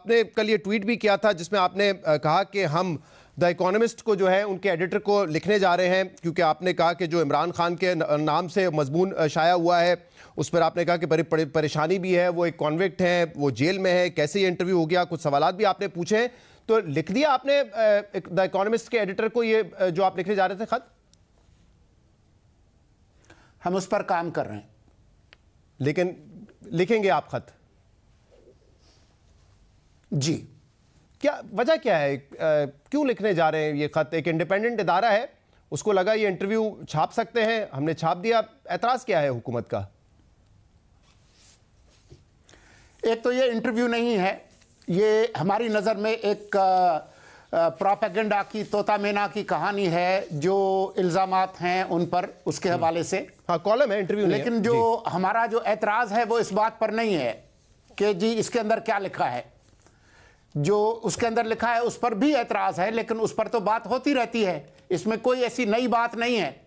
आपने कल ये ट्वीट भी किया था जिसमें आपने कहा कि हम द इकोनॉमिस्ट को जो है उनके एडिटर को लिखने जा रहे हैं, क्योंकि आपने कहा कि जो इमरान खान के नाम से मजमून शाया हुआ है उस पर आपने कहा कि बड़ी परेशानी भी है, वो एक कॉन्विक्ट हैं, वो जेल में है, कैसे ये इंटरव्यू हो गया, कुछ सवालात भी आपने पूछे हैं। तो लिख दिया आपने द इकोनॉमिस्ट के एडिटर को ये जो आप लिखने जा रहे थे खत? हम उस पर काम कर रहे हैं। लेकिन लिखेंगे आप खत? जी। क्या वजह क्या है, क्यों लिखने जा रहे हैं ये खत? एक इंडिपेंडेंट इदारा है, उसको लगा ये इंटरव्यू छाप सकते हैं, हमने छाप दिया, एतराज क्या है हुकूमत का? एक तो ये इंटरव्यू नहीं है, ये हमारी नज़र में एक प्रोपेगेंडा की तोता मैना की कहानी है, जो इल्ज़ामात हैं उन पर उसके हवाले से। हाँ, कॉलम है, इंटरव्यू नहीं है। लेकिन जो हमारा जो एतराज़ है वो इस बात पर नहीं है कि जी इसके अंदर क्या लिखा है। जो उसके अंदर लिखा है उस पर भी एतराज़ है, लेकिन उस पर तो बात होती रहती है, इसमें कोई ऐसी नई बात नहीं है।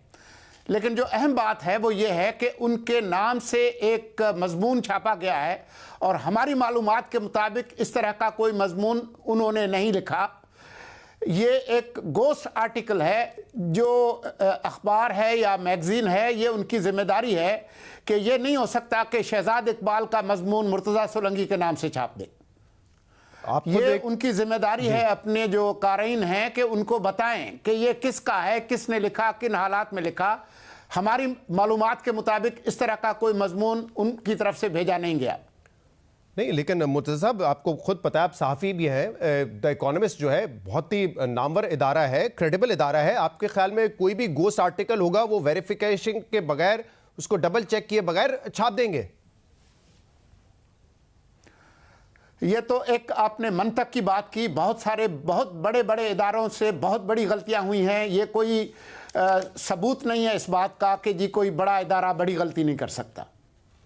लेकिन जो अहम बात है वो ये है कि उनके नाम से एक मजमून छापा गया है और हमारी मालूमात के मुताबिक इस तरह का कोई मजमून उन्होंने नहीं लिखा। ये एक गोस्ट आर्टिकल है, जो अखबार है या मैगज़ीन है, ये उनकी ज़िम्मेदारी है कि ये नहीं हो सकता कि शहजाद इकबाल का मजमून मुर्तज़ा सोलंकी के नाम से छाप दे। ये उनकी जिम्मेदारी है अपने जो कारीन हैं कि उनको बताएं कि ये किसका है, किसने लिखा, किन हालात में लिखा। हमारी मालूमात के मुताबिक इस तरह का कोई मजमून उनकी तरफ से भेजा नहीं गया। नहीं, लेकिन मुर्तज़ा साहब आपको खुद पता है, आप सहाफ़ी भी हैं, द इकोनॉमिस्ट जो है बहुत ही नामवर इदारा है, क्रेडिबल इदारा है। आपके ख्याल में कोई भी गोस्ट आर्टिकल होगा वो वेरिफिकेशन के बगैर, उसको डबल चेक किए बगैर छाप देंगे? ये तो एक आपने मंतक की बात की, बहुत बड़े बड़े इदारों से बहुत बड़ी गलतियां हुई हैं। ये कोई सबूत नहीं है इस बात का कि जी कोई बड़ा इदारा बड़ी गलती नहीं कर सकता।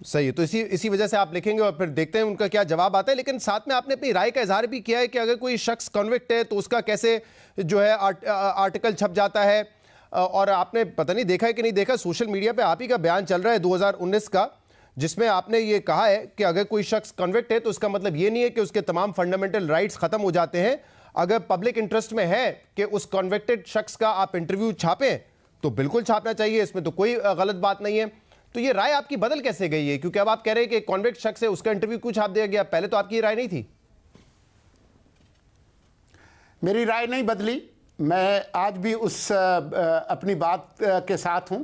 सही है, तो इसी वजह से आप लिखेंगे और फिर देखते हैं उनका क्या जवाब आता है। लेकिन साथ में आपने अपनी राय का इजहार भी किया है कि अगर कोई शख्स कन्विक्ट है तो उसका कैसे जो है आर्टिकल छप जाता है। और आपने पता नहीं देखा है कि नहीं देखा, सोशल मीडिया पे आप ही का बयान चल रहा है 2019 का, जिसमें आपने ये कहा है कि अगर कोई शख्स कन्विक्ट है तो उसका मतलब ये नहीं है कि उसके तमाम फंडामेंटल राइट्स खत्म हो जाते हैं। अगर पब्लिक इंटरेस्ट में है कि उस कन्विक्टेड शख्स का आप इंटरव्यू छापें तो बिल्कुल छापना चाहिए, इसमें तो कोई गलत बात नहीं है। तो ये राय आपकी बदल कैसे गई है? क्योंकि अब आप कह रहे हैं कि कन्विक्ट शख्स है, उसका इंटरव्यू क्यों छाप दिया गया? पहले तो आपकी ये राय नहीं थी। मेरी राय नहीं बदली, मैं आज भी उस अपनी बात के साथ हूं।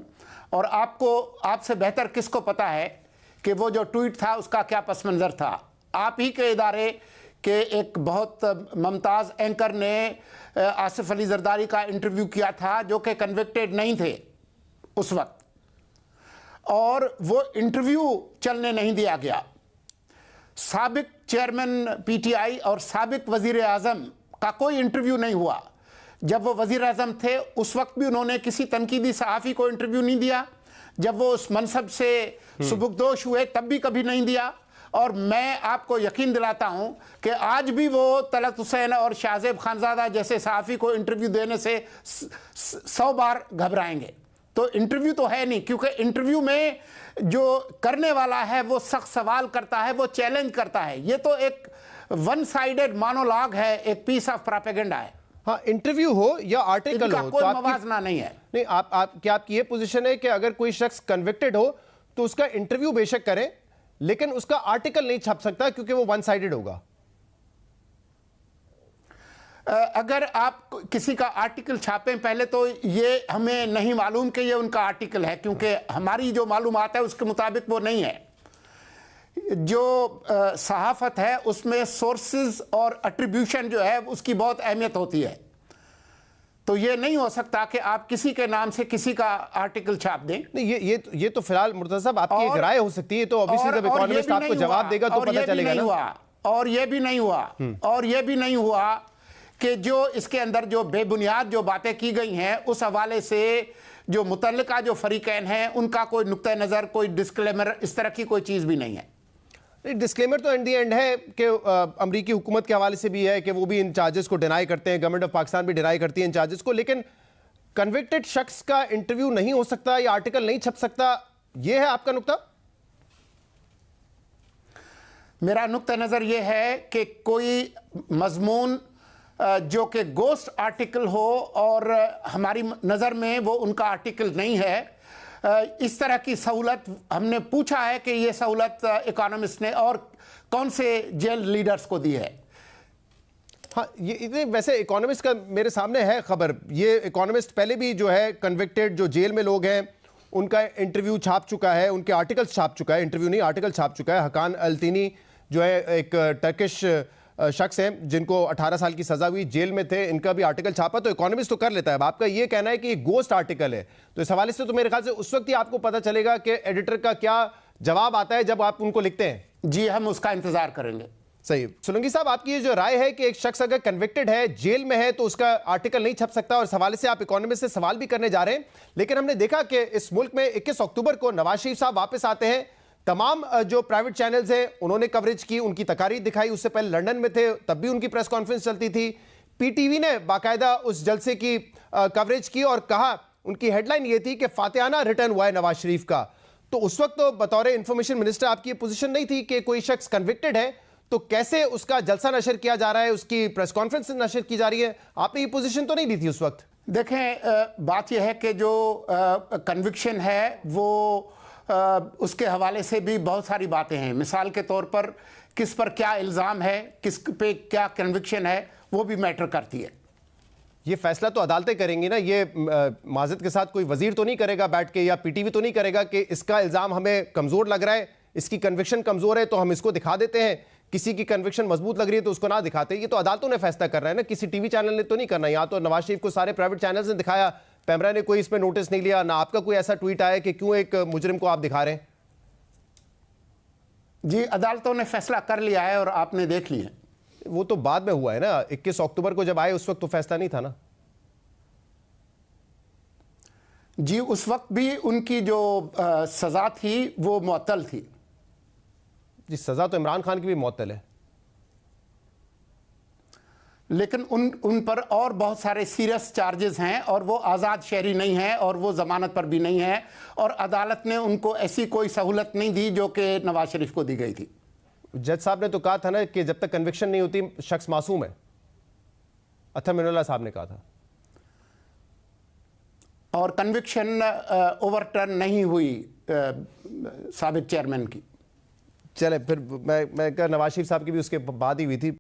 और आपसे बेहतर किसको पता है कि वो जो ट्वीट था उसका क्या पस मंज़र था। आप ही के इदारे के एक बहुत मुमताज़ एंकर ने आसिफ अली जरदारी का इंटरव्यू किया था, जो कि कन्विक्टेड नहीं थे उस वक्त, और वो इंटरव्यू चलने नहीं दिया गया। साबिक चेयरमैन पीटीआई और साबिक वज़ीर आज़म का कोई इंटरव्यू नहीं हुआ। जब वो वज़ीर आज़म थे उस वक्त भी उन्होंने किसी तनकीदी सहाफ़ी को इंटरव्यू नहीं दिया। जब वो उस मनसब से सुबुकदोश हुए तब भी कभी नहीं दिया। और मैं आपको यकीन दिलाता हूं कि आज भी वो तलत हुसैन और शाहजेब खानजादा जैसे सहाफ़ी को इंटरव्यू देने से 100 बार घबराएंगे। तो इंटरव्यू तो है नहीं, क्योंकि इंटरव्यू में जो करने वाला है वो सख्त सवाल करता है, वो चैलेंज करता है। ये तो एक वन साइडेड मोनोलॉग है, एक पीस ऑफ प्रोपेगेंडा है। हाँ, इंटरव्यू हो या आर्टिकल हो, कोई मवाजना नहीं है। नहीं, क्या आपकी ये पोजीशन है कि अगर कोई शख्स कन्विक्टेड हो तो उसका इंटरव्यू बेशक करें, लेकिन उसका आर्टिकल नहीं छप सकता क्योंकि वो वन साइडेड होगा? अगर आप किसी का आर्टिकल छापें पहले तो ये हमें नहीं मालूम कि ये उनका आर्टिकल है, क्योंकि हमारी जो मालूमात है उसके मुताबिक वो नहीं है। जो सहाफ़त है उसमें सोर्सेज और एट्रीब्यूशन जो है उसकी बहुत अहमियत होती है। तो ये नहीं हो सकता कि आप किसी के नाम से किसी का आर्टिकल छाप दें। नहीं, ये तो फिलहाल मुर्तज़ा साहब आपकी एक राय हो सकती है, तो ऑब्वियसली जब इकोनॉमिस्ट आपको जवाब देगा तो पता चलेगा ना। और ये भी नहीं हुआ कि जो इसके अंदर जो बेबुनियाद जो बातें की गई हैं उस हवाले से जो मुतल्लिका जो फरीकैन हैं उनका कोई नुक्ता नज़र, कोई डिस्क्लेमर, इस तरह की कोई चीज़ भी नहीं है। डिस्क्लेमर तो एट दी एंड है कि अमरीकी हुकूमत के हवाले से भी है कि वो भी इन चार्जेस को डिनाई करते हैं, गवर्नमेंट ऑफ पाकिस्तान भी डिनाई करती है इन चार्जेस को। लेकिन कन्विक्टेड शख्स का इंटरव्यू नहीं हो सकता या आर्टिकल नहीं छप सकता, ये है आपका नुक्ता? मेरा नुक्ता नज़र ये है कि कोई मजमून जो कि गोस्ट आर्टिकल हो और हमारी नज़र में वो उनका आर्टिकल नहीं है, इस तरह की सहूलत हमने पूछा है कि ये सहूलत इकोनॉमिस्ट ने और कौन से जेल लीडर्स को दी है। हाँ, ये वैसे इकोनॉमिस्ट का मेरे सामने है खबर। ये इकोनॉमिस्ट पहले भी जो है कन्विक्टेड जो जेल में लोग हैं उनका इंटरव्यू छाप चुका है, उनके आर्टिकल्स छाप चुका है, इंटरव्यू नहीं आर्टिकल छाप चुका है। हकान अल्तिनी जो है एक टर्किश शख्स हैं जिनको 18 साल की सजा हुई, जेल में थे, इनका भी आर्टिकल छापा, तो इकोनॉमिस्ट तो कर लेता है। अब आपका ये कहना है कि ये गोस्ट आर्टिकल है, तो इस हवाले से तो मेरे ख्याल से उस वक्त ही आपको पता चलेगा कि एडिटर का क्या जवाब आता है जब आप उनको लिखते हैं। जी, हम उसका इंतजार करेंगे। सही। सोलंकी साहब, आपकी ये जो राय है कि एक शख्स अगर कन्विक्टेड है, जेल में है, तो उसका आर्टिकल नहीं छप सकता, और इस हवाले से आप इकोनॉमिस्ट से सवाल भी करने जा रहे हैं, लेकिन हमने देखा कि इस मुल्क में 21 अक्टूबर को नवाज शरीफ साहब वापस आते हैं, तमाम जो प्राइवेट चैनल्स हैं उन्होंने कवरेज की, उनकी तकारीर दिखाई। उससे पहले लंदन में थे, तब भी उनकी प्रेस कॉन्फ्रेंस चलती थी। पीटीवी ने बाकायदा उस जलसे की कवरेज की और कहा, उनकी हेडलाइन ये थी कि फातिहाना रिटर्न हुआ है नवाज शरीफ का। तो उस वक्त तो बतौर इंफॉर्मेशन मिनिस्टर आपकी ये पोजीशन नहीं थी कि कोई शख्स कन्विक्टेड है तो कैसे उसका जलसा नशर किया जा रहा है, उसकी प्रेस कॉन्फ्रेंस नशर की जा रही है। आपने ये पोजीशन तो नहीं ली थी उस वक्त। देखें, बात यह है कि जो कन्विक्शन है वो उसके हवाले से भी बहुत सारी बातें हैं। मिसाल के तौर पर किस पर क्या इल्ज़ाम है, किस पे क्या कन्विक्शन है, वो भी मैटर करती है। ये फैसला तो अदालतें करेंगी ना, ये माज़रत के साथ कोई वजीर तो नहीं करेगा बैठ के, या पीटीवी तो नहीं करेगा कि इसका इल्ज़ाम हमें कमज़ोर लग रहा है, इसकी कन्विक्शन कमज़ोर है तो हम इसको दिखा देते हैं, किसी की कन्विक्शन मजबूत लग रही है तो उसको ना दिखाते। ये तो अदालतों ने फैसला करना है ना, किसी टीवी चैनल ने तो नहीं करना। यहाँ तो नवाज शरीफ को सारे प्राइवेट चैनल्स ने दिखाया, पैमरा ने कोई इसमें नोटिस नहीं लिया, ना आपका कोई ऐसा ट्वीट आया कि क्यों एक मुजरिम को आप दिखा रहे हैं। जी, अदालतों ने फैसला कर लिया है और आपने देख लिया। वो तो बाद में हुआ है ना, 21 अक्टूबर को जब आए उस वक्त तो फैसला नहीं था ना। जी, उस वक्त भी उनकी जो सजा थी वो मुअत्तल थी। जी, सजा तो इमरान खान की भी मुअत्तल है, लेकिन उन पर और बहुत सारे सीरियस चार्जेस हैं और वो आज़ाद शहरी नहीं है और वो ज़मानत पर भी नहीं है, और अदालत ने उनको ऐसी कोई सहूलत नहीं दी जो कि नवाज शरीफ को दी गई थी। जज साहब ने तो कहा था ना कि जब तक कन्विक्शन नहीं होती शख्स मासूम है, अथर मिनुल्लाह साहब ने कहा था, और कन्विक्शन ओवरटर्न नहीं हुई साबिक चेयरमैन की। चले फिर मैं नवाज शरीफ साहब की भी उसके बाद ही हुई थी।